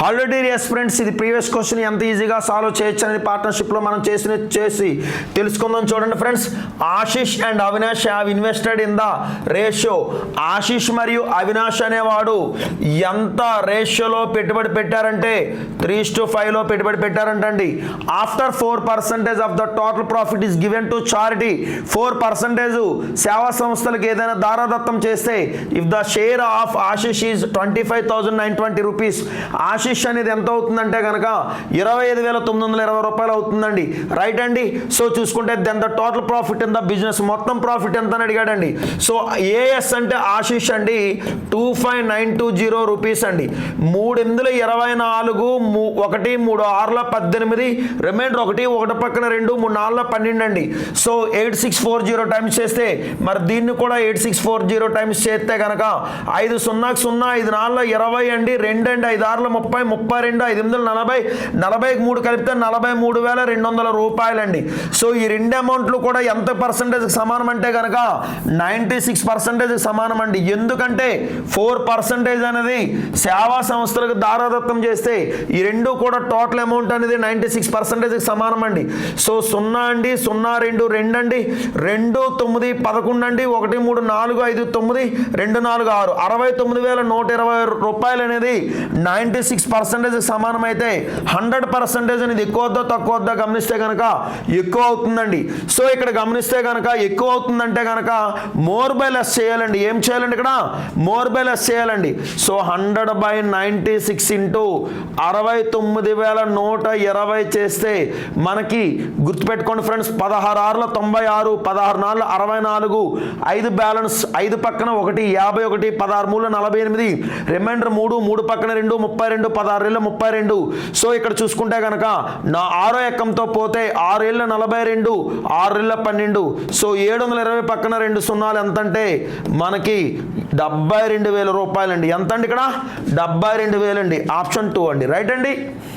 Already yes friends, ఇది previous question ఎంత ఈజీగా సాల్వ్ చేయొచ్చు అనేది పార్ట్నర్షిప్లో మనం చేసి తెలుసుకుందాం. చూడండి friends, Ashish and Avinash have invested in the ratio. Ashish మరియు అవినాష్ అనేవాడు ఎంత రేషియోలో పెట్టుబడి పెట్టారంటే 3:5లో పెట్టుబడి పెట్టారంటండి. After 4% of the total profit is given to charity. 4% సేవా సంస్థలకు ఏదైనా దారాదత్తం చేస్తే if the share of Ashish is 25,920 rupees, Ashish అనేది ఎంత అవుతుందంటే కనుక 25,920 రూపాయలు అవుతుందండి. రైట్ అండి. సో చూసుకుంటే then the total profit in the business, మొత్తం ప్రాఫిట్ ఎంత అని అడిగాడండి. సో ఏఎస్ అంటే ఆశిష్ అండి 25,920 రూపీస్ అండి. 3/824, 1 3 6 18, రిమైండర్ 1 పక్కన 2 3 4 12 అండి. సో 8640 టైమ్స్ చేస్తే మరి దీన్ని కూడా 8640 టైమ్స్ చేస్తే కనుక 5 0 0 5 4 20 అండి, 2 అండి 5 6 30 32 5 8 40 43 కలిపితే 43,200 రూపాయలండి. సో ఈ రెండు అమౌంట్లు కూడా ఎంత పర్సెంటేజ్కి సమానం అంటే కనుక 96% సమానం అండి. ఎందుకంటే 4% అనేది సేవా సంస్థలకు దారాదత్తం చేస్తే ఈ రెండు కూడా టోటల్ అమౌంట్ అనేది 96%కి సమానం అండి. సో 0 అండి 0 2 2 అండి 2 9 11 అండి 1 3 4 5 9 2 4 6 69,120 రూపాయలు అనేది 96% సమానం అయితే 100% అనేది ఎక్కువ వద్దా తక్కువ వద్దా గమనిస్తే కనుక ఎక్కువ అవుతుందండి. సో ఇక్కడ గమనిస్తే కనుక ఎక్కువ అవుతుందంటే కనుక మోర్ బై లెస్ చేయాలండి. ఏం చేయాలండి ఇక్కడ? మోర్ బై లెస్ చేయాలండి. సో 100/96 ఇంటూ 69,120 చేస్తే మనకి గుర్తుపెట్టుకోండి ఫ్రెండ్స్, 16 6 96, 16 4 64, 5 బ్యాలెన్స్ 5 పక్కన 1 51, 16 3 48, రిమైండర్ 3 పక్కన 2 32, 16 32. సో ఇక్కడ చూసుకుంటే కనుక నా 6వ ఎక్కంతో పోతే 6 42, 6 12. సో 720 పక్కన 2 సున్నాలు ఎంత అంటే మనకి 72,000 రూపాయలండి. ఎంత అండి ఇక్కడ? 72,000 అండి. ఆప్షన్ 2 అండి. రైట్ అండి.